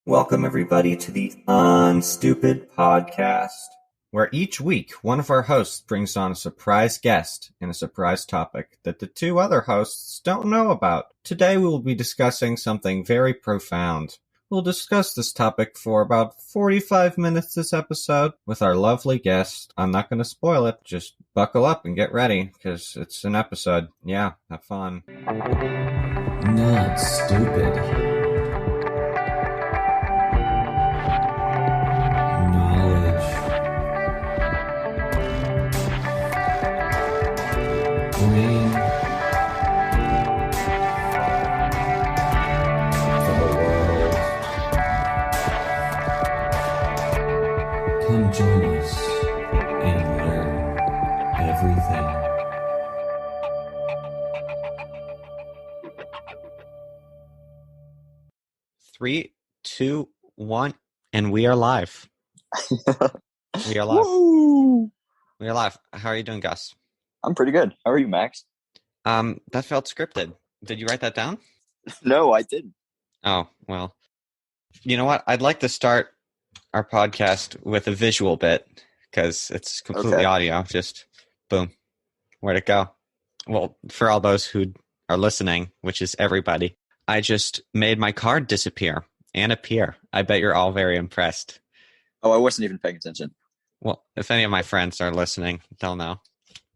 Welcome, everybody, to the UnStupid podcast, where each week one of our hosts brings on a surprise guest and a surprise topic that the two other hosts don't know about. Today we will be discussing something very profound. We'll discuss this topic for about 45 minutes this episode with our lovely guest. I'm not going to spoil it, just buckle up and get ready, because it's an episode. Yeah, have fun. Not stupid. Brain for the world. Come join us and learn everything. 3, 2, 1, and we are live. We are live. Woo! We are live. How are you doing, Gus? I'm pretty good. How are you, Max? That felt scripted. Did you write that down? No, I didn't. Oh, well. You know what? I'd like to start our podcast with a visual bit, because it's completely audio. Just, boom. Where'd it go? Well, for all those who are listening, which is everybody, I just made my card disappear and appear. I bet you're all very impressed. Oh, I wasn't even paying attention. Well, if any of my friends are listening, they'll know.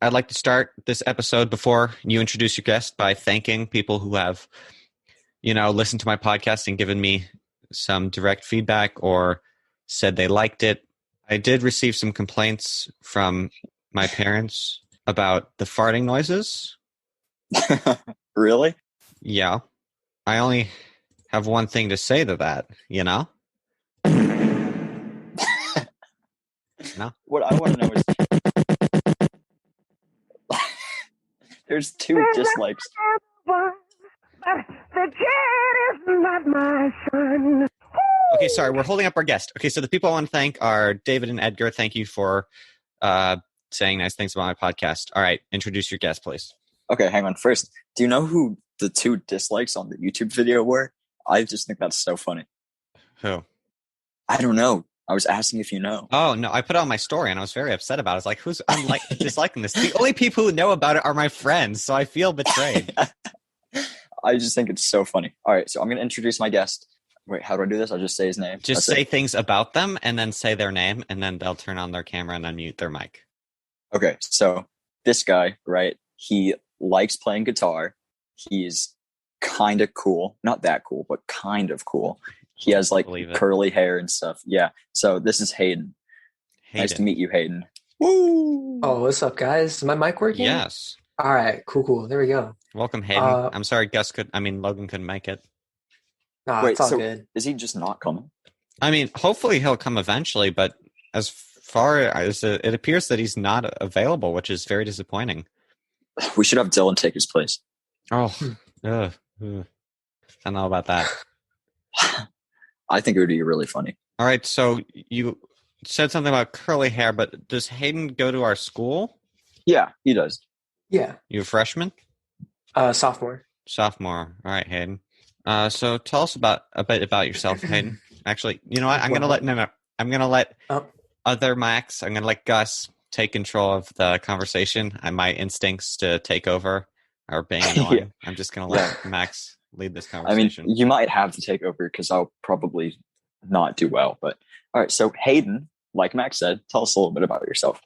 I'd like to start this episode before you introduce your guest by thanking people who have, listened to my podcast and given me some direct feedback or said they liked it. I did receive some complaints from my parents about the farting noises. Really? Yeah. I only have one thing to say to that, No? What I want to know is there's 2 dislikes. Okay, sorry, we're holding up our guest. Okay, so the people I want to thank are David and Edgar. Thank you for saying nice things about my podcast. All right, introduce your guest, please. Okay, hang on. First, do you know who the 2 dislikes on the YouTube video were? I just think that's so funny. Who? I don't know. I was asking if you know. Oh, no, I put it on my story, and I was very upset about it. I was like, who's disliking this? The only people who know about it are my friends, so I feel betrayed. I just think it's so funny. All right, so I'm going to introduce my guest. Wait, how do I do this? I'll just say his name. Just say things about them, and then say their name, and then they'll turn on their camera and unmute their mic. Okay, so this guy, right, he likes playing guitar. He's kind of cool. Not that cool, but kind of cool. He has like curly hair and stuff. Yeah. So this is Hayden. Nice to meet you, Hayden. Woo! Oh, what's up, guys? Is my mic working? Yes. All right. Cool. There we go. Welcome, Hayden. I'm sorry, Logan couldn't make it. Wait, it's all good. Is he just not coming? I mean, hopefully he'll come eventually, but as far as it appears that he's not available, which is very disappointing. We should have Dylan take his place. Oh, I don't know about that. I think it would be really funny. All right, so you said something about curly hair, but does Hayden go to our school? Yeah, he does. Yeah. You a freshman? Sophomore. Sophomore. All right, Hayden. So tell us a bit about yourself, Hayden. Actually, you know what? I'm gonna let other Max. I'm gonna let Gus take control of the conversation. My instincts to take over are being annoying. Yeah. I'm just gonna let Max lead this conversation. I mean, you might have to take over because I'll probably not do well. But all right, so Hayden, like Max said, tell us a little bit about yourself.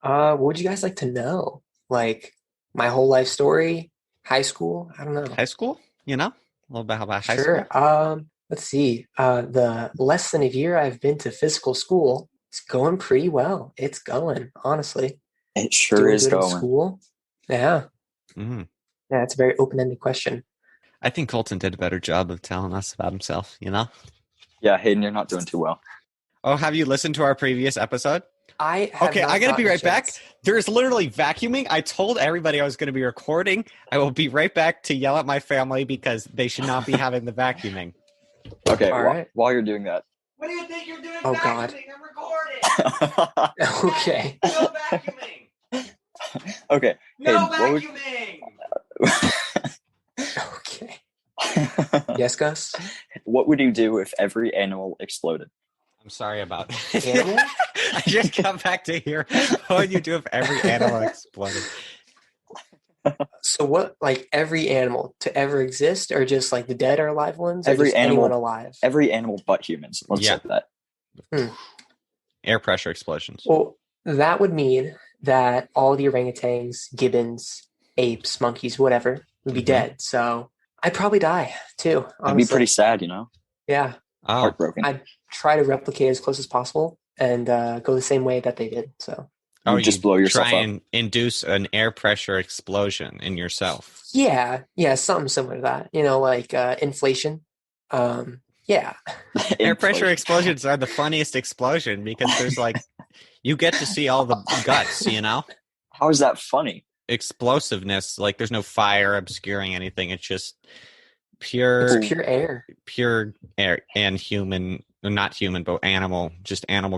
What would you guys like to know? Like my whole life story, high school? I don't know. High school? A little bit about high school. Sure. Let's see. The less than a year I've been to physical school, it's going pretty well. It's going, honestly. It sure is going. School. Yeah. Mm-hmm. Yeah, it's a very open-ended question. I think Colton did a better job of telling us about himself, Yeah, Hayden, you're not doing too well. Oh, have you listened to our previous episode? I got to be right back. There's literally vacuuming. I told everybody I was going to be recording. I will be right back to yell at my family because they should not be having the vacuuming. Okay, while you're doing that. What do you think you're doing? Oh, vacuuming? God. I'm recording. Okay. No vacuuming. Okay. No Hayden, vacuuming. Okay. Yes, Gus? What would you do if every animal exploded? I'm sorry about Animal? I just got back to here. What would you do if every animal exploded? So what, like every animal to ever exist, or just like the dead or alive ones, or Every just animal- anyone alive? Every animal but humans. Let's Yeah. say that. Air pressure explosions. Well, that would mean that all the orangutans, gibbons, apes, monkeys, whatever, would be Mhm. dead. So I'd probably die too. That'd Honestly. be pretty sad, you know? Yeah. Oh, Heartbroken. I'd try to replicate as close as possible and go the same way that they did. So You just blow yourself try up. and induce an air pressure explosion in yourself. yeah, something similar to that. Like inflation. Yeah. Air pressure Inflation. explosions are the funniest explosion because there's you get to see all the guts, How is that funny? explosiveness. Like there's no fire obscuring anything. It's just pure, It's pure air. pure air and human, not human, but animal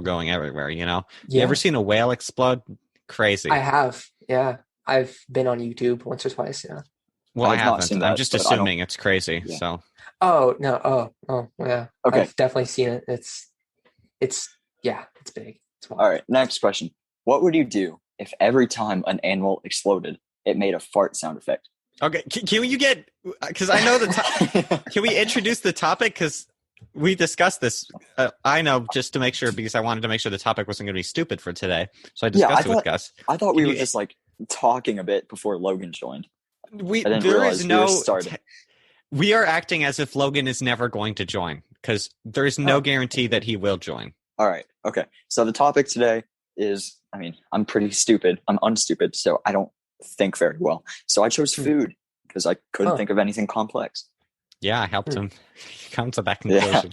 going everywhere. You Yeah. ever seen a whale explode? Crazy. I have. Yeah. I've been on YouTube once or twice. Yeah. Well, I I have not haven't. seen I'm that, just but I don't- assuming it's crazy. Yeah. So Oh, no. Oh, yeah. Okay. I've definitely seen it. It's big. It's wild. All right, next question. What would you do if every time an animal exploded, it made a fart sound effect? okay, can you get? Because I know can we introduce the topic? Because we discussed this. I know just to make sure because I wanted to make sure the topic wasn't going to be stupid for today. So I discussed it with Gus. I thought we Can were you- just talking a bit before Logan joined. I didn't There realize is we were no. starting. We are acting as if Logan is never going to join because there is no Oh. guarantee that he will join. All right, okay. So the topic today is, I'm pretty stupid. I'm unstupid, so I don't think very well. So I chose food because I couldn't Huh. think of anything complex. Yeah, I helped him come to that conclusion.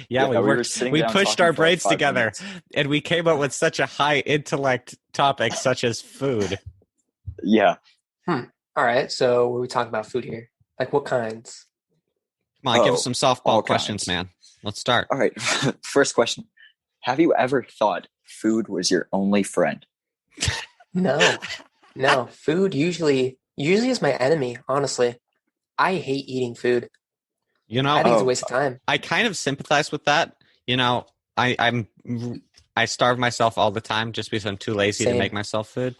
Yeah, we we were worked. sitting We down pushed talking our for brains 5 together, minutes. and we came up with such a high intellect topic, such as food. Yeah. All right. So what are we talking about food here? Like what kinds? Come on, give us Oh, some softball all questions, kinds. man. Let's start. All right. First question. Have you ever thought food was your only friend? No. Food usually is my enemy, honestly. I hate eating food. I think it's a waste of time. I kind of sympathize with that. I starve myself all the time just because I'm too lazy to Same. make myself food.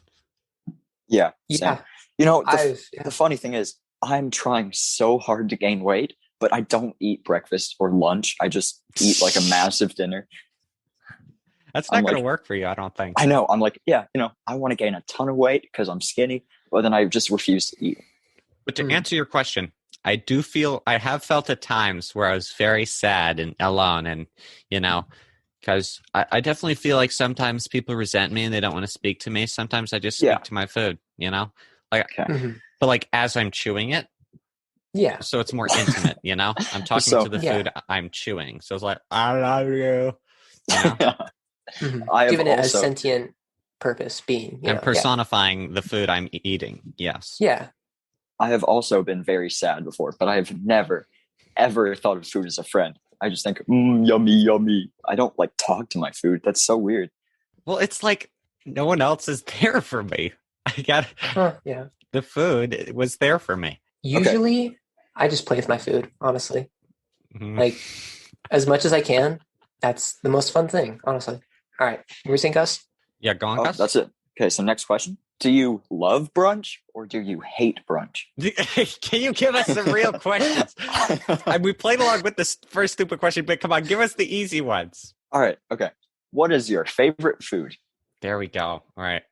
Yeah. Yeah. same. I've The funny thing is, I'm trying so hard to gain weight, but I don't eat breakfast or lunch. I just eat a massive dinner. That's not I'm going to work for you, I don't think. I know. I'm I want to gain a ton of weight because I'm skinny, but then I just refuse to eat. But to answer your question, I have felt at times where I was very sad and alone and, because I definitely feel like sometimes people resent me and they don't want to speak to me. Sometimes I just speak to my food, Okay. Mhm. as I'm chewing it. Yeah. So it's more intimate, I'm talking So- to the Yeah. food I'm chewing. So it's like, I love you. Mhm. I have Giving it a also- sentient purpose, being. I'm personifying the food I'm eating. Yes. Yeah. I have also been very sad before, but I have never, ever thought of food as a friend. I just think, yummy, yummy. I don't talk to my food. That's so weird. Well, it's like no one else is there for me. I got Yeah. the food. It was there for me. Usually, I just play with my food. Honestly, Mhm. like as much as I can. That's the most fun thing. Honestly. All right. You were saying, Gus? Yeah, go on, Oh, Gus. that's it. Okay, so next question. Do you love brunch or do you hate brunch? Can you give us some real questions? We played along with this first stupid question, but come on, give us the easy ones. All right, okay. What is your favorite food? There we go. All right.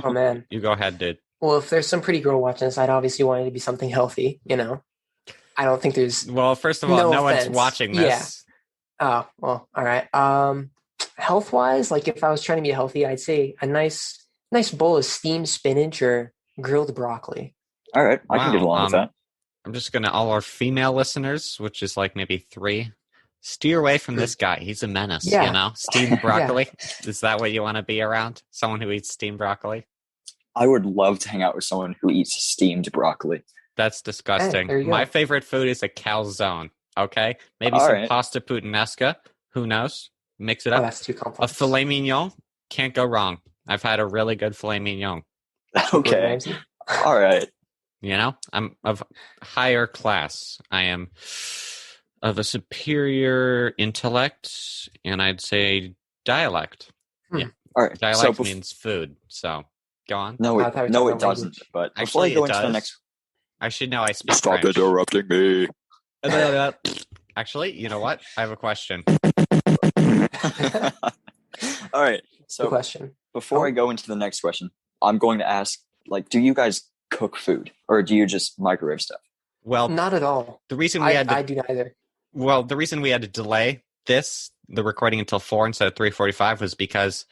Oh man. You go ahead, dude. Well, if there's some pretty girl watching this, I'd obviously want it to be something healthy. I don't think there's. Well, first of all, No no one's offense. watching this. Oh well. All right. Health wise, if I was trying to be healthy, I'd say a nice bowl of steamed spinach or grilled broccoli. All right, I can Wow, get along with that. I'm just going to, all our female listeners, which is maybe 3, steer away from this guy. He's a menace, Yeah. Steamed broccoli. Is that what you want to be around? Someone who eats steamed broccoli? I would love to hang out with someone who eats steamed broccoli. That's disgusting. there you go. My favorite food is a calzone, okay? Maybe All some right. pasta puttanesca. Who knows? Mix it Oh, up. that's too A complex. filet mignon. Can't go wrong. I've had a really good filet mignon. Okay, Ramsay? all right. You know, I'm of higher class. I am of a superior intellect, and I'd say dialect. Yeah. All right. Dialect means food. So go on. No, I thought we were no, talking it about doesn't. language. But before Actually, I go it into does. the next, I should know I speak stop French. interrupting me. Actually, you know what? I have a question. All right. So Good question. before I go into the next question, I'm going to ask, like, do you guys cook food or do you just microwave stuff? Well, Not at all. the reason we had to, I do neither. well, the reason we had to delay the recording until 4 instead of 3:45 was because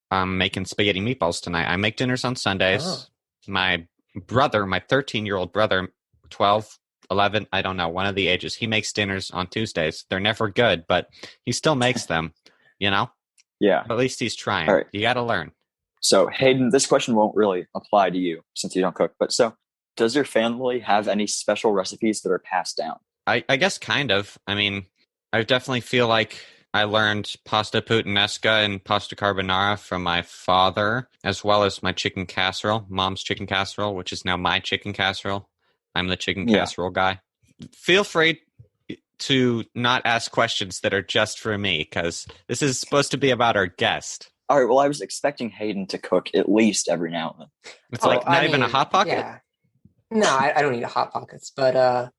I'm making spaghetti meatballs tonight. I make dinners on Sundays. Oh. My brother, my 13-year-old brother, 12, 11, I don't know, one of the ages, he makes dinners on Tuesdays. They're never good, but he still makes them, you know? Yeah. At least he's trying. All right. You got to learn. So, Hayden, this question won't really apply to you since you don't cook. But so, does your family have any special recipes that are passed down? I guess kind of. I mean, I definitely feel like I learned pasta puttanesca and pasta carbonara from my father, as well as my chicken casserole, mom's chicken casserole, which is now my chicken casserole. I'm the chicken casserole guy. Feel free to not ask questions that are just for me, because this is supposed to be about our guest. All right. Well, I was expecting Hayden to cook at least every now and then. It's like not even a Hot Pocket? Yeah. No, I don't eat a Hot Pockets, but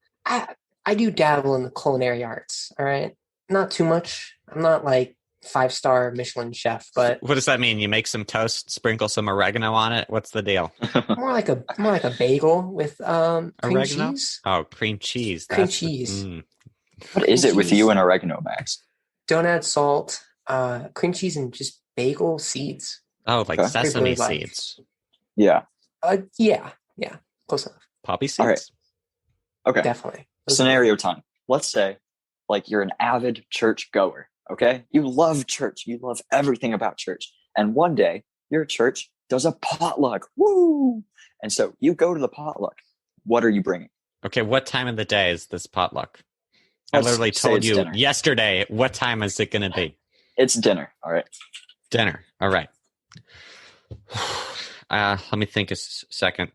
I do dabble in the culinary arts, all right? Not too much. I'm not like 5-star Michelin chef, but What does that mean? You make some toast, sprinkle some oregano on it? What's the deal? more like a bagel with cream Oregano? cheese. Oh, cream cheese. Cream cheese. What is it with you and oregano, Max? Don't add salt. Cream cheese and just bagel seeds. Oh, like Okay. sesame Really like- seeds. Yeah. Yeah, close enough. Poppy seeds? All right. Okay. Definitely. Scenario time. Let's say, like, you're an avid church goer. Okay. You love church. You love everything about church. And one day, your church does a potluck. Woo! And so you go to the potluck. What are you bringing? Okay, what time of the day is this potluck? I Let's literally say told it's you dinner. yesterday, what time is it going to be? It's dinner. All right. Dinner. All right. Let me think a second.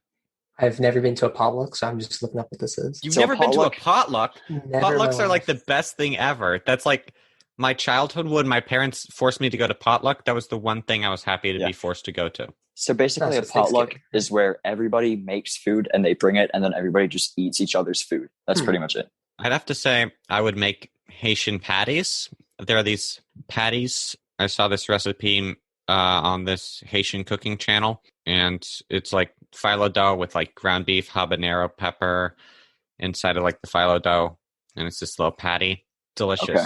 I've never been to a potluck, so I'm just looking up what this is. You've So never been to a potluck- potluck? Never in my Potlucks are like life. the best thing ever. That's like my childhood when my parents forced me to go to potluck. That was the one thing I was happy to Yeah. be forced to go to. So basically, No, a so potluck Thanksgiving. is where everybody makes food and they bring it, and then everybody just eats each other's food. That's pretty much it. I'd have to say I would make Haitian patties. There are these patties. I saw this recipe on this Haitian cooking channel, and it's like phyllo dough with like ground beef, habanero pepper inside of like the phyllo dough, and it's this little patty. Delicious. Okay.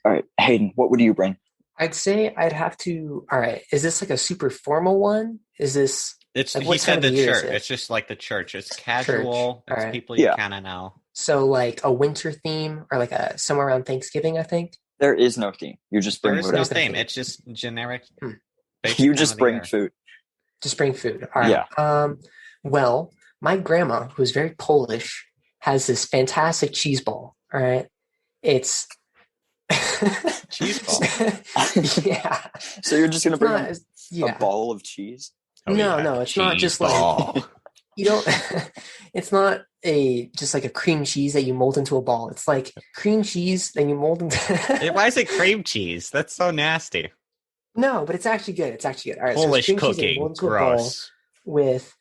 All right, Hayden, what would you bring? I'd say I'd have to. All right, is this like a super formal one? Is this It's Like, he what said time of the year is church. it? It's just like the church. It's casual. It's Alright. people you Yeah. kind of know. so like a winter theme or like a somewhere around Thanksgiving? I think. There is no theme. You just There bring is no whatever. theme. It's just generic. basic You time just of the bring year. food. Just bring food. All right. Well, my grandma, who's very Polish, has this fantastic cheese ball. All right. It's Cheese ball? Yeah. So you're just gonna It's bring not- a yeah. ball of cheese? Oh, No, yeah, no, it's not cheese just like- ball. You don't. It's not just like a cream cheese that you mold into a ball. It's like cream cheese that you mold into. Why is it cream cheese? That's so nasty. No, but it's actually good. It's actually good. All right, Polish so it's cream cheese that you cooking. mold into a ball Gross. with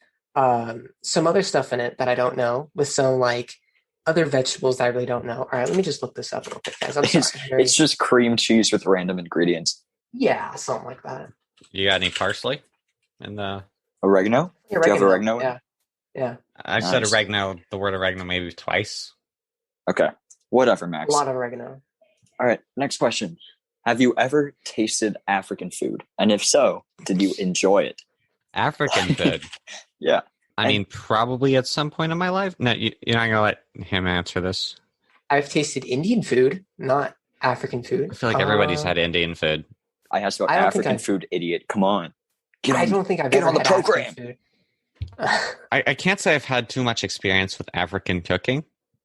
some other stuff in it that I don't know, with some like other vegetables that I really don't know. All right, let me just look this up real quick, guys. I'm sorry. It's just cream cheese with random ingredients. Yeah, something like that. You got any parsley? And Oregano? Do you have oregano? Yeah, yeah. I said Nice. oregano, the word oregano maybe twice. Okay. Whatever, A Max. lot of oregano. All right. Next question. Have you ever tasted African food? And if so, did you enjoy it? African food. Yeah. I mean, probably at some point in my life. No, you're not going to let him answer this. I've tasted Indian food, not African food. I feel like everybody's had Indian food. I asked about I don't think African I've- food, idiot. Come on. I don't think I've get ever on the had program. African food. I can't say I've had too much experience with African cooking.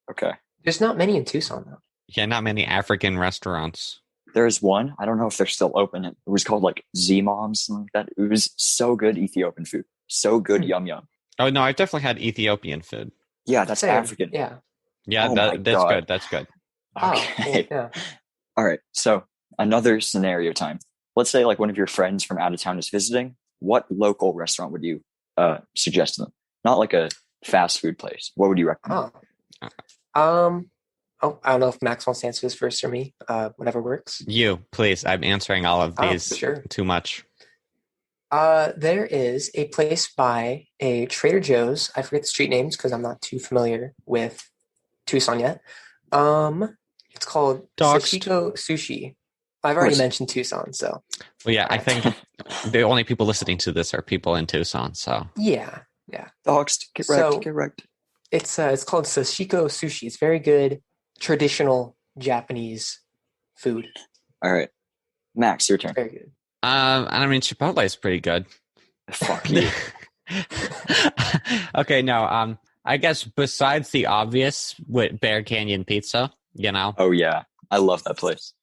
Okay. There's not many in Tucson though. Yeah, not many African restaurants. There's one. I don't know if they're still open. It was called like 𝐋𝐤𝐬, something like that. It was so good, Ethiopian food. So good, yum yum. Oh, no, I've definitely had Ethiopian food. Yeah, that's Same. African. Yeah. Yeah, Oh my that's God. good. That's good. Okay. Yeah. All right. So another scenario time. Let's say like one of your friends from out of town is visiting. What local restaurant would you suggest to them? Not like a fast food place. What would you recommend? I don't know if Max wants to answer this first or me. Whatever works. You, please. I'm answering all of these Sure. too much. There is a place by a Trader Joe's. I forget the street names because I'm not too familiar with Tucson yet. It's called Sashiko Sushi. I've already mentioned Tucson, so. Well, yeah, I think the only people listening to this are people in Tucson, so. Yeah. Doxed. Get wrecked. It's called Sashiko Sushi. It's very good traditional Japanese food. All right. Max, your turn. Very good. I mean, Chipotle is pretty good. Fuck you. Okay, no. I guess besides the obvious with Bear Canyon Pizza, you know. Oh yeah, I love that place.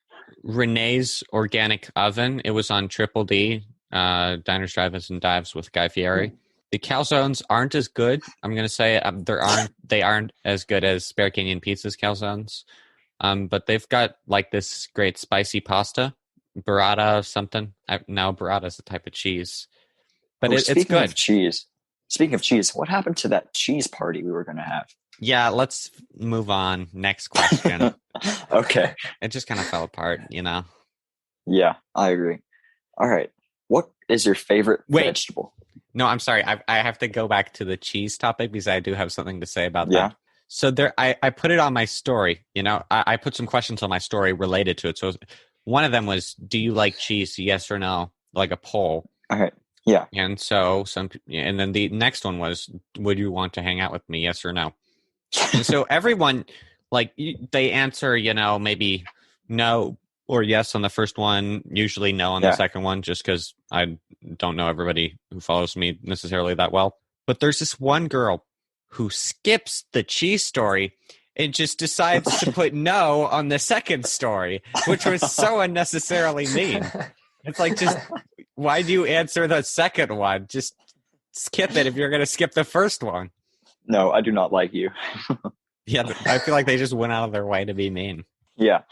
Renee's Organic Oven. It was on Triple D, Diners, Drive-Ins, and Dives with Guy Fieri. The calzones aren't as good. I'm gonna say they aren't as good as Bear Canyon Pizza's calzones. But they've got like this great spicy pasta. Burrata something. Now burrata is a type of cheese, but it's good. Speaking of cheese, what happened to that cheese party we were going to have? Yeah, let's move on. Next question. Okay. It just kind of fell apart, you know. Yeah, I agree. All right. What is your favorite vegetable? No, I'm sorry. I have to go back to the cheese topic because I do have something to say about that. So I put it on my story. You know, I put some questions on my story related to it. So one of them was, do you like cheese? Yes or no? Like a poll. All right. Yeah. And so and then the next one was, would you want to hang out with me? Yes or no? And so everyone, like, they answer, you know, maybe no or yes on the first one, usually no on the second one, just because I don't know everybody who follows me necessarily that well. But there's this one girl who skips the cheese story and just decides to put no on the second story, which was so unnecessarily mean. It's like, just why do you answer the second one? Just skip it if you're going to skip the first one. No, I do not like you. Yeah, I feel like they just went out of their way to be mean. Yeah.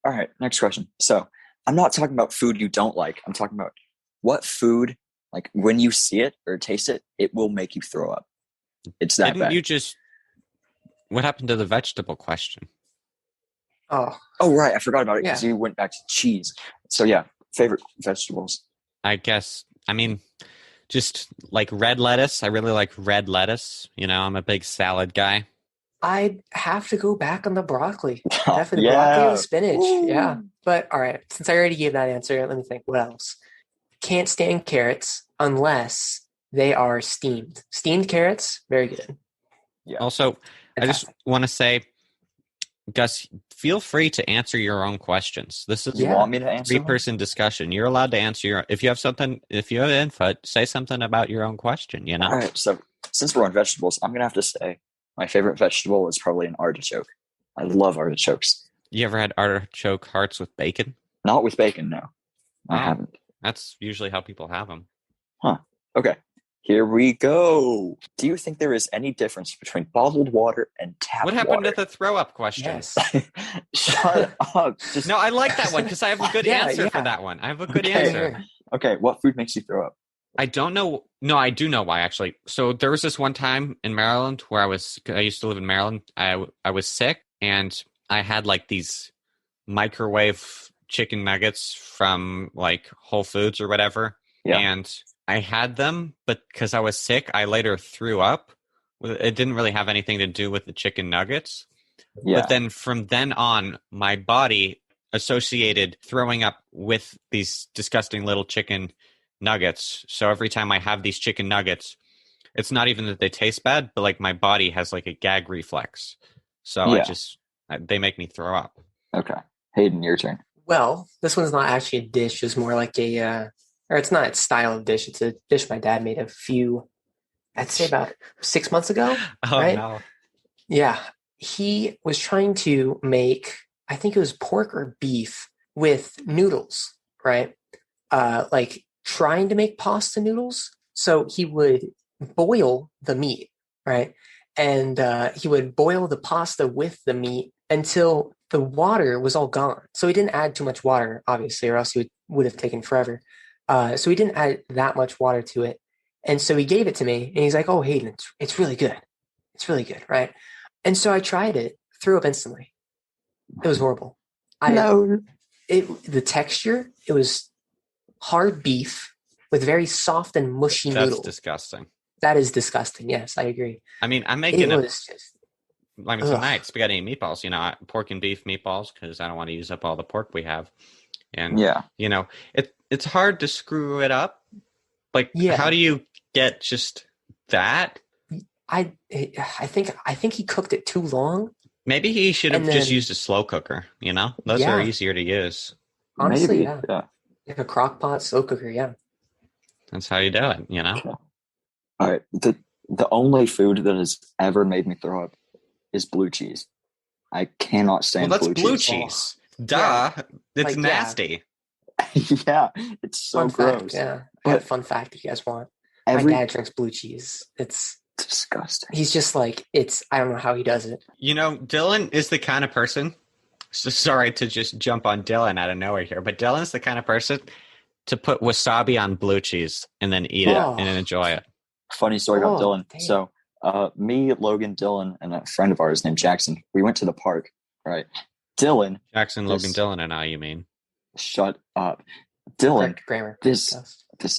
All right, next question. So I'm not talking about food you don't like. I'm talking about what food, like when you see it or taste it, it will make you throw up. It's that bad. What happened to the vegetable question? Oh, right. I forgot about it because you went back to cheese. So yeah, favorite vegetables. I guess, I mean, just like red lettuce. I really like red lettuce. You know, I'm a big salad guy. I'd have to go back on the broccoli. Definitely broccoli and spinach. Ooh. Yeah. But all right, since I already gave that answer, let me think. What else? Can't stand carrots unless they are steamed. Steamed carrots, very good. Yeah. Also, I just want to say, Gus, feel free to answer your own questions. This is you want me to answer 3-person discussion. You're allowed to answer if you have input, say something about your own question, you know? All right, so since we're on vegetables, I'm going to have to say my favorite vegetable is probably an artichoke. I love artichokes. You ever had artichoke hearts with bacon? Not with bacon, no. I haven't. That's usually how people have them. Huh. Okay. Here we go. Do you think there is any difference between bottled water and tap water? What happened to the throw-up question? Yes. Shut up. No, I like that one because I have a good answer for that one. I have a good answer. Okay, what food makes you throw up? I don't know. No, I do know why, actually. So there was this one time in Maryland where I used to live in Maryland. I was sick, and I had like these microwave chicken nuggets from like Whole Foods or whatever. Yeah. And I had them, but because I was sick, I later threw up. It didn't really have anything to do with the chicken nuggets. Yeah. But then from then on, my body associated throwing up with these disgusting little chicken nuggets. So every time I have these chicken nuggets, it's not even that they taste bad, but like my body has like a gag reflex. So they make me throw up. Okay. Hayden, your turn. Well, this one's not actually a dish. It's more like or it's not a style of dish. It's a dish my dad made I'd say about 6 months ago. Oh, right? No. Yeah. He was trying to make, I think it was pork or beef with noodles, right? Like trying to make pasta noodles. So he would boil the meat, right? and he would boil the pasta with the meat until the water was all gone. So he didn't add too much water, obviously, or else he would have taken forever. So he didn't add that much water to it. And so he gave it to me, and he's like, "Oh, Hayden, it's really good. It's really good, right?" And so I tried it, threw up instantly. It was horrible. The texture, it was hard beef with very soft and mushy noodles. That's disgusting. That is disgusting. Yes, I agree. I mean, I'm making tonight, spaghetti and meatballs, pork and beef meatballs, because I don't want to use up all the pork we have. And, it's hard to screw it up. Like, how do you get just that? I think he cooked it too long. Maybe he should have just used a slow cooker, Those are easier to use. Honestly, yeah. Like a crock pot, slow cooker, yeah. That's how you do it, All right. The only food that has ever made me throw up is blue cheese. I cannot stand blue cheese. Well, that's blue cheese. Duh. Yeah. It's nasty. Yeah, it's so gross. Yeah. But fun fact if you guys want. My dad drinks blue cheese. It's disgusting. He's just like, I don't know how he does it. Dylan is the kind of person, so sorry to just jump on Dylan out of nowhere here, but Dylan's the kind of person to put wasabi on blue cheese and then eat it and enjoy it. Funny story about Dylan. Damn. So me, Logan, Dylan, and a friend of ours named Jackson, we went to the park, right? Dylan. Jackson, Logan, Dylan, and I, you mean? Shut up. Dylan, grammar. This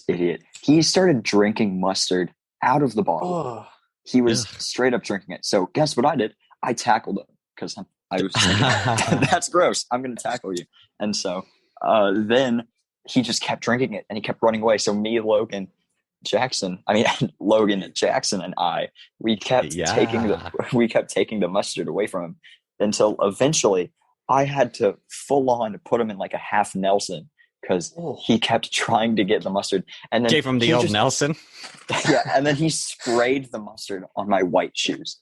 idiot, he started drinking mustard out of the bottle. Oh. He was straight up drinking it. So guess what I did? I tackled him because I was thinking, that's gross. I'm going to tackle you. And so then he just kept drinking it and he kept running away. So me, Logan, Jackson, and I, we kept taking the mustard away from him until eventually I had to full on put him in like a half Nelson because he kept trying to get the mustard, and then gave him the old Nelson. Yeah, and then he sprayed the mustard on my white shoes.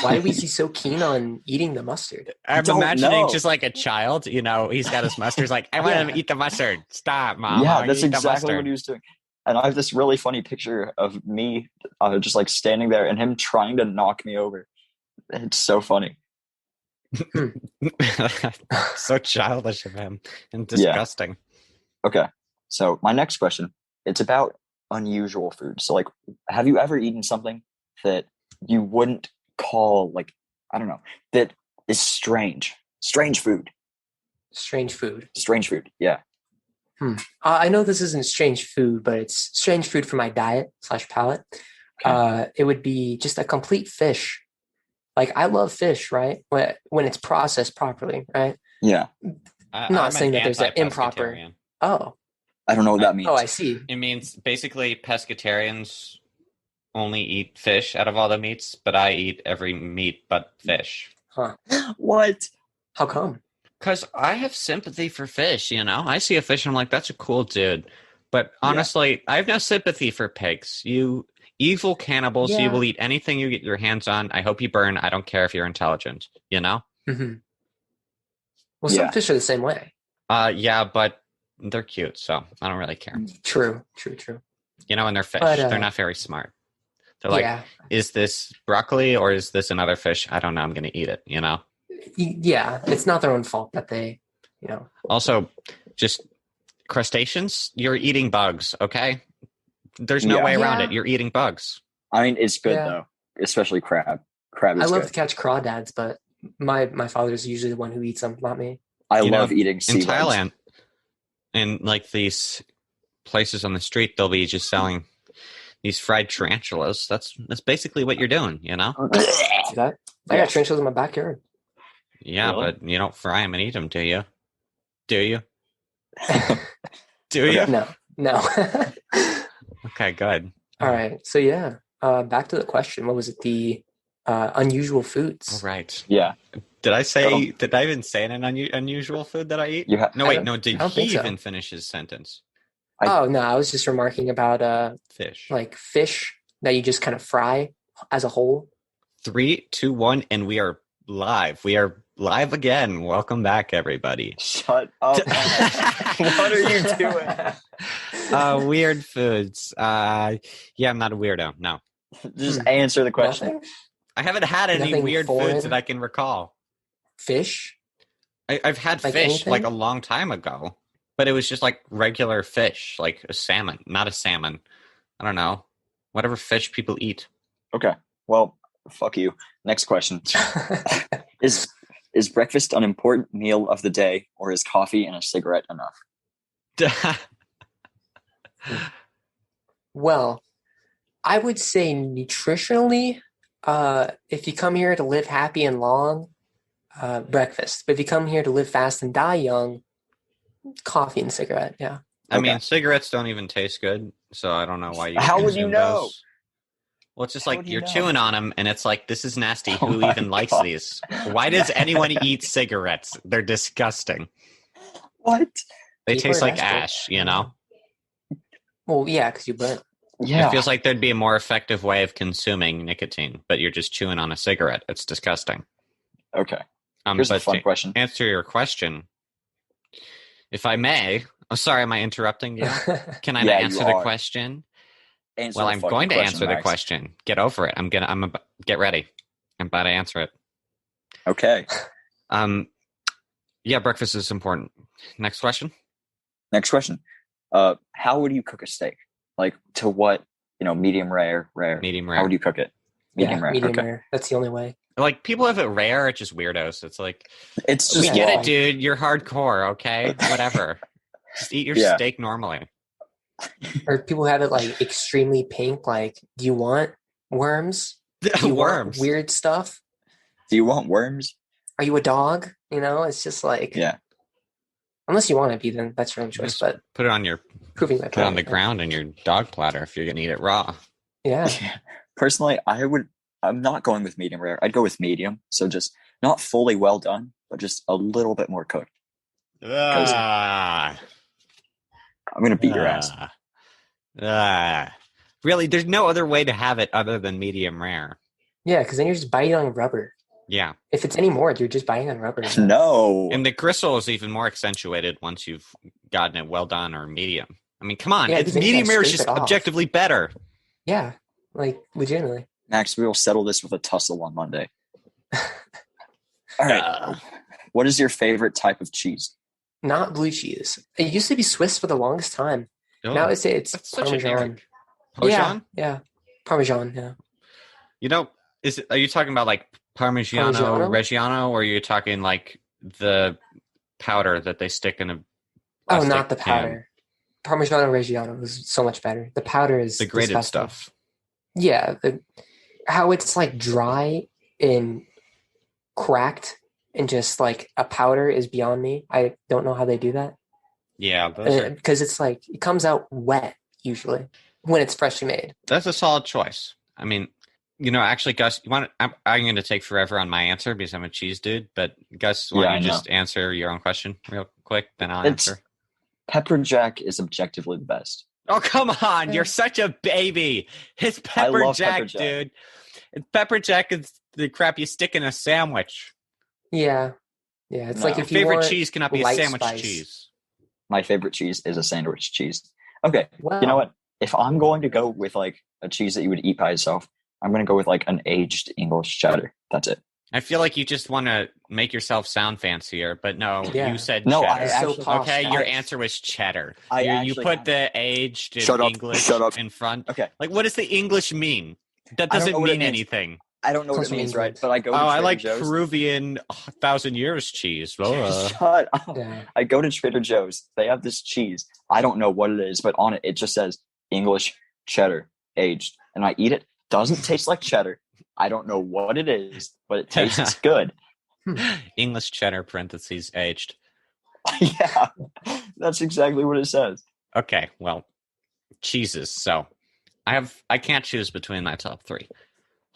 Why was he so keen on eating the mustard? I'm imagining just like a child, he's got his mustard. He's like, I want him to eat the mustard. Stop, Mom. Yeah, that's exactly what he was doing. And I have this really funny picture of me just like standing there and him trying to knock me over. It's so funny. So childish of him and disgusting. Yeah. Okay. So my next question, it's about unusual food. So like, have you ever eaten something that you wouldn't call like, I don't know, that is strange food? Strange food. Yeah. I know this isn't strange food, but it's strange food for my diet / palate. Okay. It would be just a complete fish. Like, I love fish, right? When it's processed properly, right? Yeah. I'm not saying that there's an improper. Oh. I don't know what that means. Oh, I see. It means basically pescatarians only eat fish out of all the meats, but I eat every meat but fish. Huh. What? How come? Because I have sympathy for fish, I see a fish and I'm like, that's a cool dude. But honestly, I have no sympathy for pigs. You evil cannibals, you will eat anything you get your hands on. I hope you burn. I don't care if you're intelligent, Mm-hmm. Well, some fish are the same way. Yeah, but they're cute, so I don't really care. True. And they're fish. They're not very smart. They're like, is this broccoli or is this another fish? I don't know. I'm going to eat it, Yeah, it's not their own fault that they, Also, just crustaceans, you're eating bugs, okay? There's no way around it. You're eating bugs. I mean, it's good, though, especially crab. Crab is I love good. to catch crawdads, but my father's usually the one who eats them, not me. I love eating sea in Thailand, in like these places on the street, they'll be just selling these fried tarantulas. That's basically what you're doing, See that? I got tarantulas in my backyard. Yeah, really? But you don't fry them and eat them, do you? Do you? Do you? No. Okay, good. All right. So back to the question. What was it? The unusual foods. All right. Yeah. Did I even say an unusual food that I eat? Did he even finish his sentence? No, I was just remarking about fish. Like fish that you just kind of fry as a whole. 3, 2, 1, and we are live. We are live again. Welcome back, everybody. Shut up. What are you doing? Weird foods. I'm not a weirdo. No. Just answer the question. Nothing? I haven't had any Nothing weird foreign? foods that I can recall. Fish? I've had Like fish anything? like a long time ago, but it was just like regular fish, like a salmon, not a salmon. I don't know. Whatever fish people eat. Okay. Well, fuck you. Next question. Is breakfast an important meal of the day, or is coffee and a cigarette enough? Well, I would say nutritionally, if you come here to live happy and long, breakfast. But if you come here to live fast and die young, coffee and cigarette. Yeah. I mean, cigarettes don't even taste good, so I don't know why you. How would you consume know? those. Well, it's just How like would you you're know? chewing on them, and it's like, this is nasty. Oh Who my even likes God. these? Why does anyone eat cigarettes? They're disgusting. What? They People taste are like desperate. ash, you know? Well, yeah, because you burnt. Yeah. It feels like there'd be a more effective way of consuming nicotine, but you're just chewing on a cigarette. It's disgusting. Okay. Here's a But fun to question. answer your question, if I may, sorry, am I interrupting you? Can I Yeah, not you answer the are. question? Answer Well, the I'm fucking going to question, answer the Max. question. Get over it. Get ready. I'm about to answer it. Okay. Yeah, breakfast is important. Next question. Next question. How would you cook a steak? Like, to what? Medium rare. Medium rare. How would you cook it? Medium rare. Medium Okay. rare. That's the only way. Like, people have it rare, it's just weirdos. It's like, It's we just get wrong. it, dude. You're hardcore, okay? Whatever. Just eat your Yeah. steak normally. Or people have it like extremely pink. Like, do you want worms? Do you Worms. want weird stuff? Do you want worms? Are you a dog? It's just like, Yeah. unless you want to be, then that's your own choice. Just But put it on proving my put it on the point, ground in your dog platter if you're gonna eat it raw. Yeah. Personally, I'm not going with medium rare. I'd go with medium. So just not fully well done, but just a little bit more cooked. Ah. I'm going to beat your ass. Really, there's no other way to have it other than medium rare. Yeah, because then you're just biting on rubber. Yeah. If it's any more, you're just biting on rubber. No. And the gristle is even more accentuated once you've gotten it well done or medium. I mean, come on. Yeah, It's because then you medium gotta rare is scrape just it off. objectively better. Yeah, like legitimately. Max, we will settle this with a tussle on Monday. All right. Uh. What is your favorite type of cheese? Not blue cheese. It used to be Swiss for the longest time. Oh, Now I say it's that's such a Parmesan. generic. Parmesan? Yeah. Parmesan, yeah. Are you talking about like Parmigiano Reggiano, or are you talking like the powder that they stick in a Oh, plastic not the can? powder. Parmigiano Reggiano is so much better. The powder is The grated disgusting. stuff. Yeah, how it's like dry and cracked and just like a powder is beyond me. I don't know how they do that. Yeah, those are, Because it's like it comes out wet usually when it's freshly made. that's a solid choice. I mean, actually, Gus, I'm going to take forever on my answer because I'm a cheese dude. But Gus, why Yeah, don't you I just answer your own question real quick? Then I'll It's- answer. Pepper Jack is objectively the best. Oh, come on. You're such a baby. It's I Pepper love Jack, Pepper Jack. dude. And Pepper Jack is the crap you stick in a sandwich. Yeah. It's No. like Your if you favorite want cheese cannot be a light sandwich spice. cheese. My favorite cheese is a sandwich cheese. Okay. Wow. You know what? If I'm going to go with like a cheese that you would eat by itself, I'm going to go with like an aged English cheddar. That's it. I feel like you just want to make yourself sound fancier, but no, Yeah. you said No, cheddar. I It's actually- so posh. Okay, your I- answer was cheddar. I You actually put have- the aged in Shut up, English shut up. in front. Okay. Like, what does the English mean? That I don't doesn't know what it mean means. anything. I don't know what Comes it from means, England. right? But I go to Oh, Trader I like Joe's. Peruvian 1,000 years cheese. Oh. Shut up. Yeah. I go to Trader Joe's. They have this cheese. I don't know what it is, but on it, it just says English cheddar aged. And I eat it. Doesn't taste like cheddar. I don't know what it is, but it tastes good. English cheddar parentheses aged. Yeah, that's exactly what it says. Okay, well, cheeses. So I can't choose between my top three.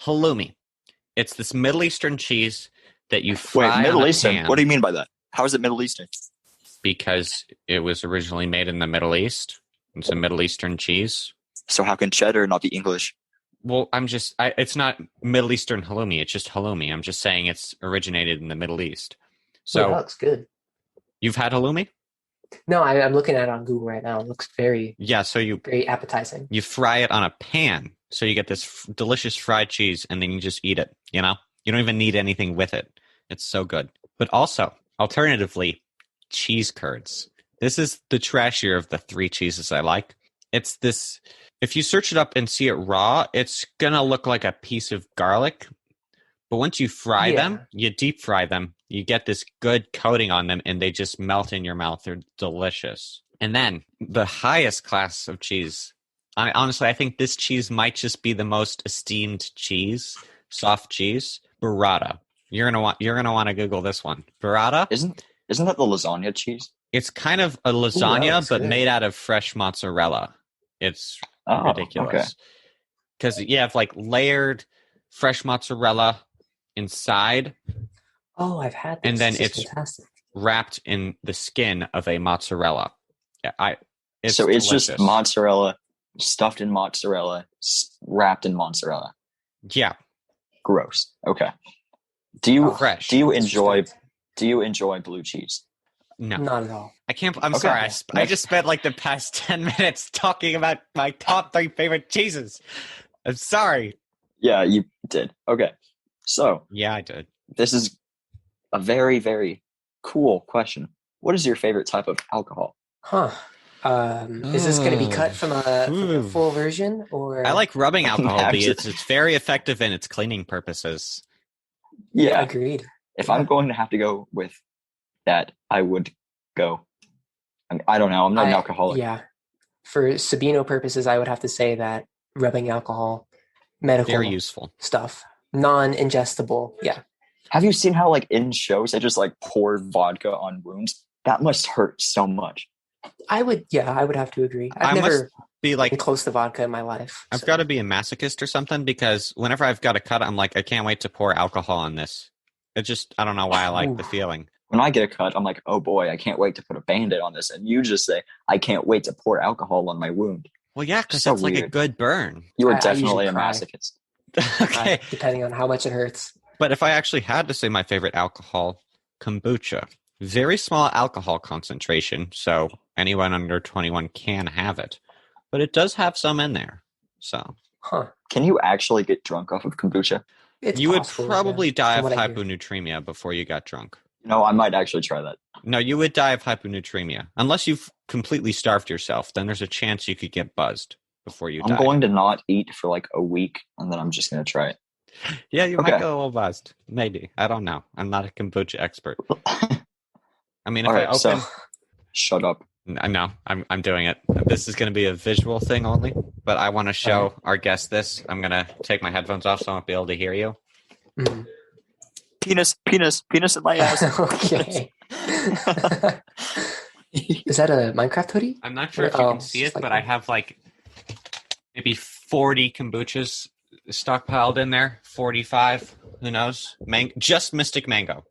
Halloumi. It's this Middle Eastern cheese that you fry Wait, Middle on a Eastern? pan What do you mean by that? How is it Middle Eastern? because it was originally made in the Middle East. It's a Middle Eastern cheese. So how can cheddar not be English? Well, it's not Middle Eastern halloumi. It's just halloumi. I'm just saying it's originated in the Middle East. So So that looks good. you've had halloumi? No, I'm looking at it on Google right now. It looks very, Yeah. So very appetizing. you fry it on a pan So you get this delicious fried cheese, and then you just eat it, you know? You don't even need anything with it. It's so good. But also, alternatively, cheese curds. This is the trashier of the 3 cheeses I like. It's this... If you search it up and see it raw, it's going to look like a piece of garlic. But once you fry them, you deep fry them, you get this good coating on them, and they just melt in your mouth. They're delicious. And then the highest class of cheese... Honestly, I think this cheese might just be the most esteemed cheese, soft cheese, burrata. You're gonna want to Google this one. Burrata? Isn't that the lasagna cheese? It's kind of a lasagna, but good. made out of fresh mozzarella. It's ridiculous. Because you have like layered fresh mozzarella inside. Oh, I've had this. And then This is it's fantastic. wrapped in the skin of a mozzarella. Yeah, it's delicious. just mozzarella stuffed in mozzarella, wrapped in mozzarella. Yeah. Gross. Okay. Do you enjoy blue cheese? No. Not at all. I'm sorry. I just spent like the past 10 minutes talking about my top 3 favorite cheeses. I'm sorry. Yeah, you did. Okay. So. Yeah, I did. This is a very, very cool question. What is your favorite type of alcohol? Huh. Is this going to be cut from a full version, or? I like rubbing alcohol because it's very effective in its cleaning purposes. Yeah. Agreed. If I'm going to have to go with that, I would go. I don't know. I'm not an alcoholic. Yeah. For Sabino purposes, I would have to say that rubbing alcohol, medical very useful stuff, non-ingestible. Yeah. Have you seen how like in shows they just like pour vodka on wounds? That must hurt so much. I would have to agree. I've never be like been close to vodka in my life. I've got to be a masochist or something, because whenever I've got a cut, I'm like, I can't wait to pour alcohol on this. It just, I don't know why I like the feeling. When I get a cut, I'm like, oh boy, I can't wait to put a Band-Aid on this. And you just say, I can't wait to pour alcohol on my wound. Well, yeah, because that's like a good burn. You are definitely a masochist. Okay. Depending on how much it hurts. But if I actually had to say my favorite alcohol, kombucha. Very small alcohol concentration, so anyone under 21 can have it. But it does have some in there. So, Can you actually get drunk off of kombucha? You would probably die of hyponatremia before you got drunk. No, I might actually try that. No, you would die of hyponatremia. Unless you've completely starved yourself, then there's a chance you could get buzzed before you die. I'm going to not eat for like a week, and then I'm just going to try it. Yeah, you might get a little buzzed. Maybe. I don't know. I'm not a kombucha expert. I mean, shut up. No, I'm doing it. This is going to be a visual thing only, but I want to show our guest this. I'm going to take my headphones off so I won't be able to hear you. Mm-hmm. Penis in my ass. Okay. Is that a Minecraft hoodie? I'm not sure if you can see it, but I have like maybe 40 kombuchas stockpiled in there. 45, who knows? Just Mystic Mango.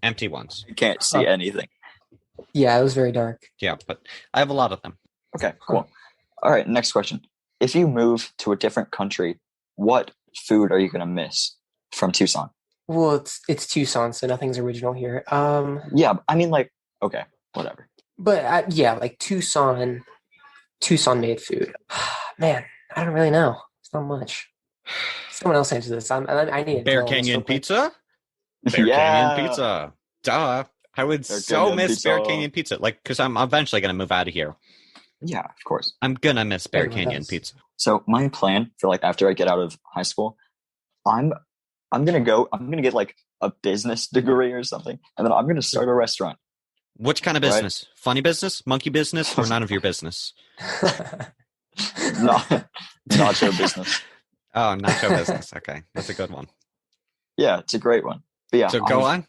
Empty ones. You can't see anything. Yeah, it was very dark. Yeah, but I have a lot of them. Okay, cool. All right, next question. If you move to a different country, what food are you going to miss from Tucson? Well, it's Tucson, so nothing's original here. Yeah, I mean, like, okay, whatever. But like Tucson made food. Man, I don't really know. It's not much. Someone else answer this. I need Bear Canyon Pizza. Bear Canyon Pizza. Duh. I would miss Bear Canyon Pizza. Like, because I'm eventually going to move out of here. Yeah, of course. I'm going to miss Bear Canyon Pizza. So my plan for like after I get out of high school, I'm going to get like a business degree or something. And then I'm going to start a restaurant. Which kind of business? Right? Funny business? Monkey business? Or none of your business? Nacho business. Oh, nacho business. Okay. That's a good one. Yeah, it's a great one. But yeah. So go on.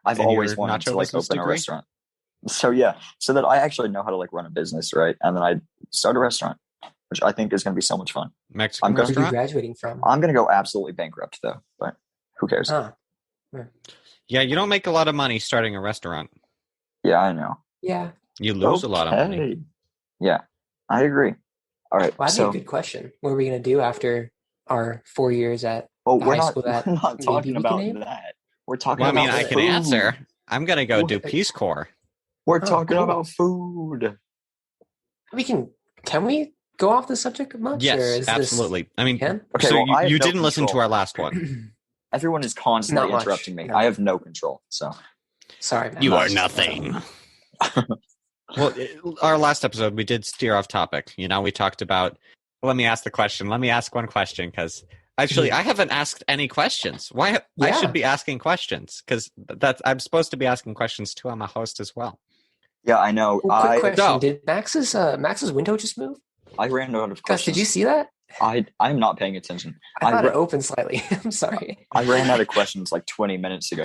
I've always wanted to like open a restaurant. So yeah, so that I actually know how to like run a business, right? And then I start a restaurant, which I think is going to be so much fun. Mexican restaurant? Where are you graduating from? I'm going to go absolutely bankrupt though, but who cares? Yeah, you don't make a lot of money starting a restaurant. Yeah, I know. Yeah. You lose a lot of money. Yeah, I agree. All right. Well, that'd be a good question. What are we going to do after our 4 years at high school? We're not talking about that. We're talking about I can answer. I'm going to go do Peace Corps. We're talking about food. Can we go off the subject much? Yes, or is absolutely. I mean, him? Okay, so well, I have you no didn't listen to control. our last one. Everyone is constantly Not much, interrupting me. no. I have no control. So Sorry, man. You are nothing. Well, our last episode, we did steer off topic. You know, we talked about. Let me ask the question. Let me ask one question because actually, I haven't asked any questions. Why? I Yeah. should be asking questions because I'm supposed to be asking questions too. I'm a host as well. yeah, I know. Well, quick question: No. Did Max's window just move? I ran out of Gus, questions. did you see that? I'm not paying attention. I thought it opened slightly. I'm sorry. I ran out of questions like 20 minutes ago.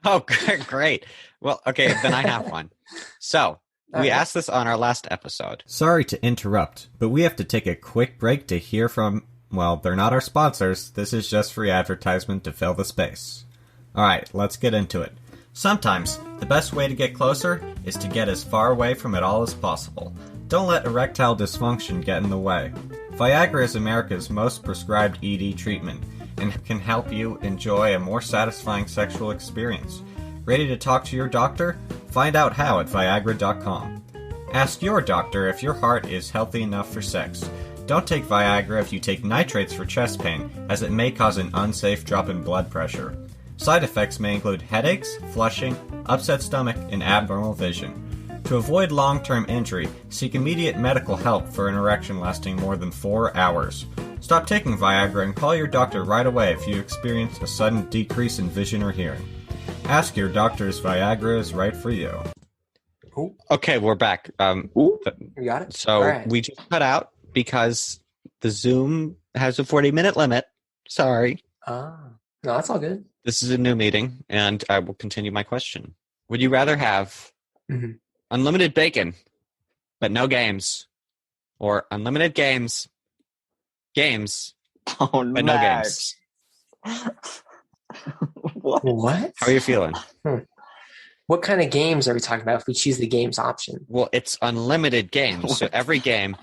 Oh, great. Well, okay, then I have one. So, we asked this on our last episode. Sorry to interrupt, but we have to take a quick break to hear from, well, they're not our sponsors. This is just free advertisement to fill the space. Alright, let's get into it. Sometimes, the best way to get closer is to get as far away from it all as possible. Don't let erectile dysfunction get in the way. Viagra is America's most prescribed ED treatment and can help you enjoy a more satisfying sexual experience. Ready to talk to your doctor? Find out how at Viagra.com. Ask your doctor if your heart is healthy enough for sex. Don't take Viagra if you take nitrates for chest pain, as it may cause an unsafe drop in blood pressure. Side effects may include headaches, flushing, upset stomach, and abnormal vision. To avoid long-term injury, seek immediate medical help for an erection lasting more than 4 hours. Stop taking Viagra and call your doctor right away if you experience a sudden decrease in vision or hearing. Ask your doctor if Viagra is right for you. Ooh. Okay, we're back. You got it? So All right. we just cut out because the Zoom has a 40-minute limit. Sorry. No, that's all good. This is a new meeting, and I will continue my question. Would you rather have unlimited bacon, but no games, or unlimited games, Oh, but no games? What? How are you feeling? What kind of games are we talking about if we choose the games option? Well, it's unlimited games, so every game,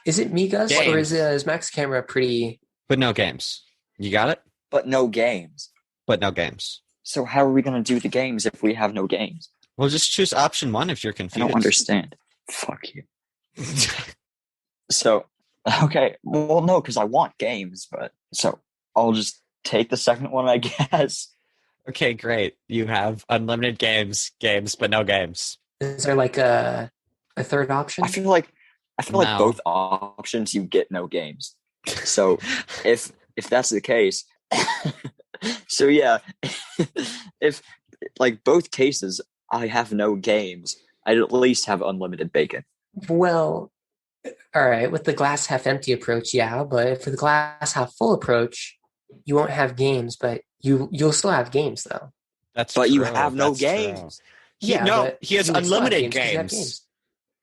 Is it me, Gus, or is Max's camera pretty... but no games. You got it? But no games. But no games. So how are we going to do the games if we have no games? Well, just choose option one if you're I confused. don't understand. Fuck you. So, okay. Well, no, because I want games, but... So, I'll just take the second one, I guess. Okay, great. You have unlimited games, but no games. Is there like a third option? I feel like No. both options you get no games. So if that's the case, so yeah, if like both cases I have no games, I'd at least have unlimited bacon. Well, all right. With the glass half empty approach, yeah, but for the glass half full approach, you won't have games, but you'll still have games though. That's But true. you have no That's true. games. He has you would still have unlimited 'cause you have games.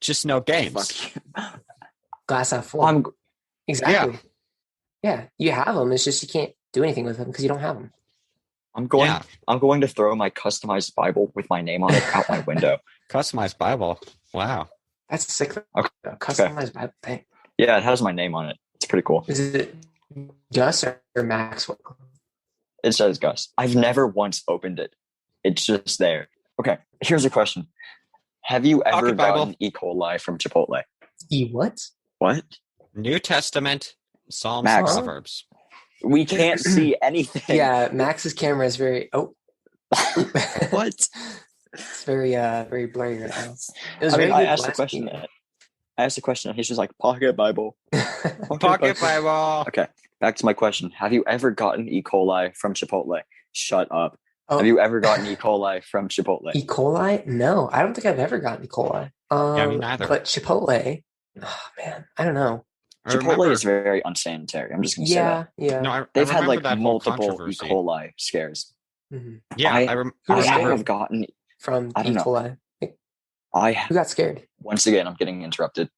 Just no games. Fuck you. Glass half full. I'm Exactly. Yeah, you have them. It's just you can't do anything with them because you don't have them. going to throw my customized Bible with my name on it out my window. Customized Bible. Wow. That's sick. Okay. Customized Bible thing. Yeah, it has my name on it. It's pretty cool. Is it Gus or Maxwell? It says Gus. I've never once opened it. It's just there. Okay, here's a question. Have you ever Pocket Bible. gotten E. coli from Chipotle? What? What? New Testament, Psalms, Max. Proverbs. We can't see anything. Yeah, Max's camera is very. Oh, What? it's very blurry right now. It was I mean, very I good asked the last question. week. I asked the question, and he's just like, Pocket Bible. Pocket Bible. Okay, back to my question. Have you ever gotten E. coli from Chipotle? Shut up. Oh, Have you ever gotten E. coli from Chipotle? E. coli? No, I don't think I've ever gotten E. coli. Yeah, me neither. But Chipotle, oh man, I don't know. I Chipotle remember- is very unsanitary. I'm just going to say that. Yeah. No, I They've had remember like that whole multiple E. controversy. coli scares. Mhm. Yeah, I- I I remember. have gotten. From I E. don't know. coli. I Who got scared? once again, I'm getting interrupted.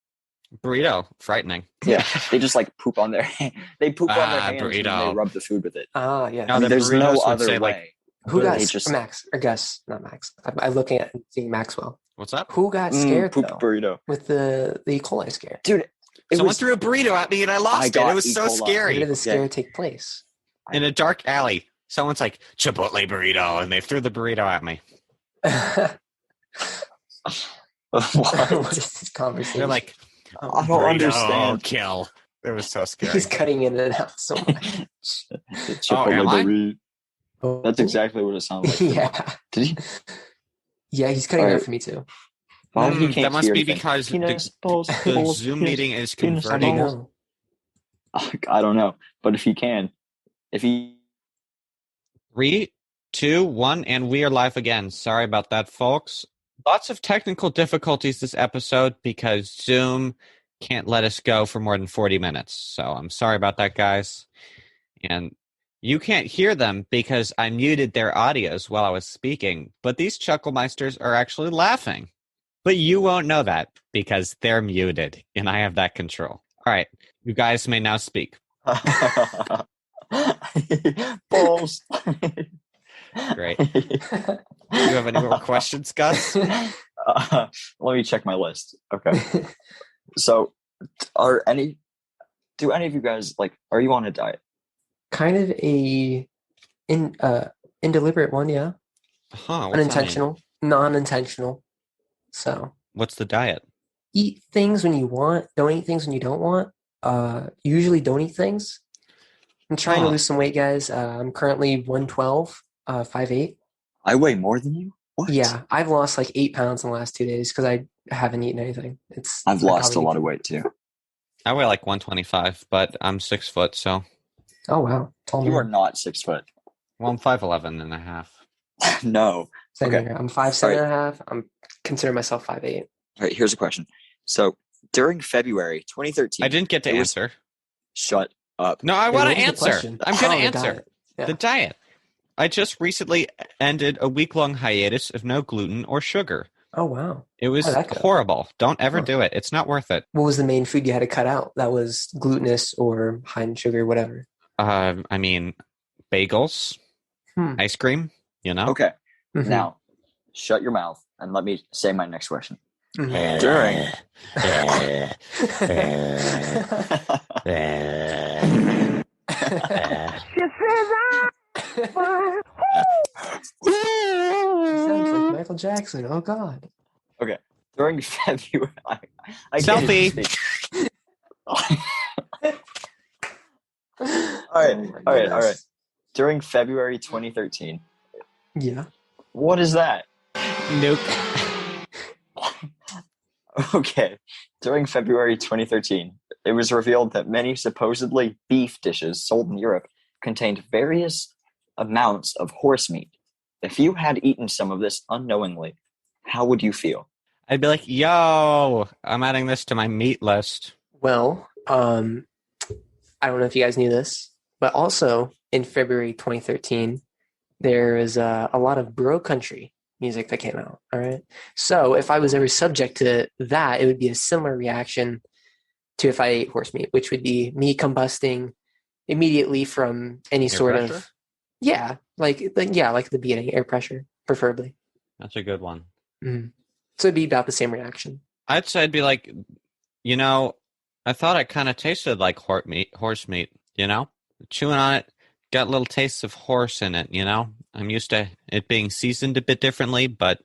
Burrito, frightening. Yeah, they just like poop on their hand. They poop on their hands and then burrito. they rub the food with it. Ah, yeah. No, I mean, the there's no burritos would other say, way. like, Who got they scared? just- Max or Gus? Not Max. I'm looking at and seeing Maxwell. What's up? Who got scared poop though burrito, with the E. coli scare? dude. It Someone was threw a burrito at me and I lost it. got It was E. so coli. Where scary. did the scare take place? In a dark alley, someone's like, Chipotle burrito, and they threw the burrito at me. What what? is this conversation? They're like, I don't understand. Kill. It was so scary. He's cutting in and out so much. Am I? Oh. That's exactly what it sounded like. Yeah. Did he? Yeah, he's cutting out for me too. He can't that must hear be anything. because Penis, balls, the balls, Zoom penis, meeting is penis, I don't converting. know. I don't know, but if he 3, 2, 1, and we are live again. Sorry about that, folks. Lots of technical difficulties this episode because Zoom can't let us go for more than 40 minutes. So I'm sorry about that, guys. And you can't hear them because I muted their audios while I was speaking. But these Chucklemeisters are actually laughing. But you won't know that because they're muted, and I have that control. All right, you guys may now speak. balls. Great. Do you have any more questions, Gus? Let me check my list. Okay. So, do any of you guys are you on a diet? Kind of a indeliberate one, yeah. Huh, Unintentional, non-intentional. So what's the diet? eat things when you want, don't eat things when you don't want. Usually don't eat things. I'm trying to lose some weight, guys. I'm currently 112, 5'8". I weigh more than you? What? Yeah, I've lost like 8 pounds in the last 2 days because I haven't eaten anything. I've lost a lot of weight too. I weigh like 125, but I'm 6 foot, so. Oh, wow. Tall You man. are not 6 foot. Well, I'm 5'11 and a half. No. Same Okay. here. I'm 5'7" and a half. I'm consider myself 5'8". All right, here's a question. So, during February 2013... I didn't get to answer. Shut up. No, I Wait, want what to was the answer. question? I'm going to the answer. diet. Yeah. The diet. I just recently ended a week-long hiatus of no gluten or sugar. Oh, wow. It was How did that go? horrible. Don't ever do it. It's not worth it. What was the main food you had to cut out that was glutinous or high in sugar, whatever? I mean, bagels, ice cream, you know? Okay. Mhm. Now, shut your mouth and let me say my next question. Mhm. During... Sounds like Michael Jackson. Oh, God. Okay. During February... I Selfie. can't speak. All Oh, my right. goodness. During February 2013, Yeah. what is that? Nope. Okay. During February 2013, it was revealed that many supposedly beef dishes sold in Europe contained various amounts of horse meat. If you had eaten some of this unknowingly, how would you feel? I'd be like, yo, I'm adding this to my meat list. Well, I don't know if you guys knew this, but also in February 2013, there was a lot of bro country music that came out. All right. So if I was ever subject to that, it would be a similar reaction to if I ate horse meat, which would be me combusting immediately from any Air sort pressure? of, like the beating, air pressure, preferably. That's a good one. Mm-hmm. So it'd be about the same reaction. I'd say I'd be like, you know, I thought it kind of tasted like horse meat, you know? Chewing on it, got little tastes of horse in it, you know? I'm used to it being seasoned a bit differently, but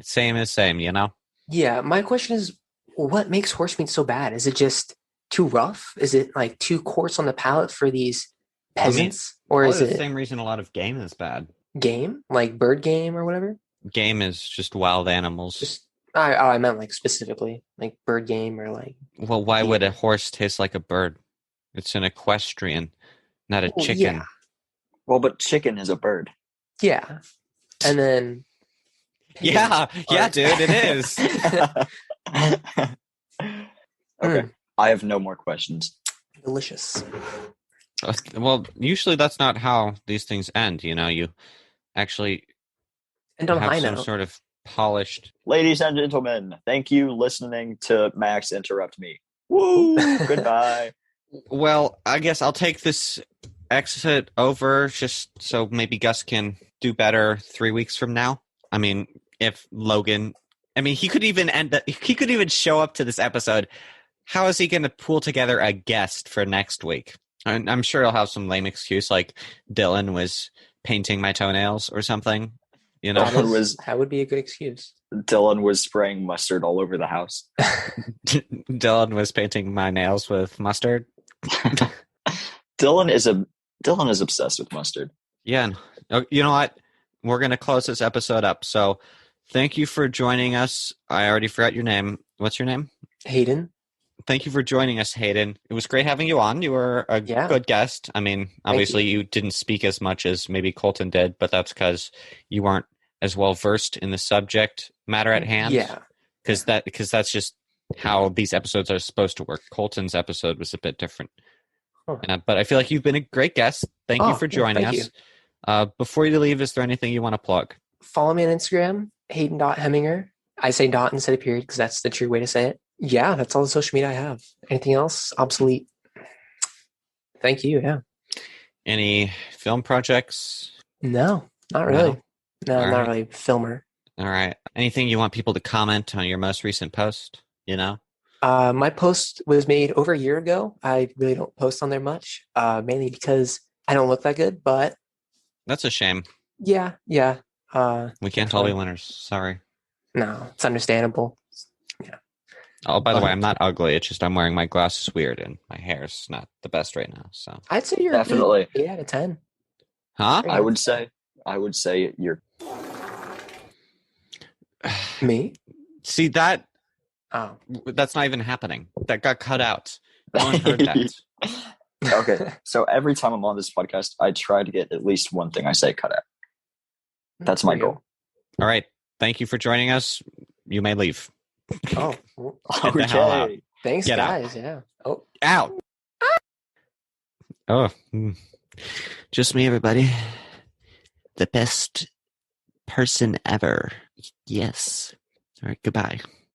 same as same, you know? Yeah, my question is, what makes horse meat so bad? Is it just too rough? Is it like too coarse on the palate for these peasants? Or is the it same reason a lot of game is bad? game? Like bird game or whatever? Game is just wild animals. I meant like specifically, like bird game or like... Well, why would a horse taste like a bird? It's an equestrian, not a chicken. Yeah. Well, but chicken is a bird. Yeah. And then... Yeah, dude, it is. Okay. I have no more questions. Delicious. Well, usually that's not how these things end, you know? You actually And on a have high some note. sort of polished... Ladies and gentlemen, thank you listening to Max interrupt me. Woo! Goodbye. Well, I guess I'll take this exit over just so maybe Gus can do better 3 weeks from now. I mean, if Logan... I mean, he could even show up to this episode. How is he going to pull together a guest for next week? And I'm sure he'll have some lame excuse like Dylan was painting my toenails or something. You know, that would be a good excuse. Dylan was spraying mustard all over the house. Dylan was painting my nails with mustard. Dylan is obsessed with mustard. Yeah. You know what? We're going to close this episode up. So thank you for joining us. I already forgot your name. What's your name? Hayden. Thank you for joining us, Hayden. It was great having you on. You were a good guest. I mean, obviously you didn't speak as much as maybe Colton did, but that's because you weren't as well versed in the subject matter at hand. Yeah. Because that's just how these episodes are supposed to work. Colton's episode was a bit different. Huh. But I feel like you've been a great guest. Thank you for joining us. Before you leave, is there anything you want to plug? Follow me on Instagram, Hayden.𝐓𝐚𝐠𝐬. I say dot instead of period because that's the true way to say it. Yeah, that's all the social media I have. Anything else? Obsolete. Thank you, yeah. Any film projects? No, not really. No, not really. Filmer. All right. Anything you want people to comment on your most recent post? You know? My post was made over a year ago. I really don't post on there much, mainly because I don't look that good, but... That's a shame. Yeah. We can't all be winners. Sorry. No, it's understandable. Yeah. Oh, by the way, I'm not ugly. It's just I'm wearing my glasses weird and my hair's not the best right now. So I'd say you're definitely 8 out of 10. Huh? I would say you're me. See that? Oh, that's not even happening. That got cut out. No one heard that. Okay, so every time I'm on this podcast, I try to get at least one thing I say cut out. That's my goal. All right. Thank you for joining us. You may leave. Oh, get the hell out. Thanks, get guys. Out. Yeah. Oh, out. Oh, just me, everybody. The best person ever. Yes. All right. Goodbye.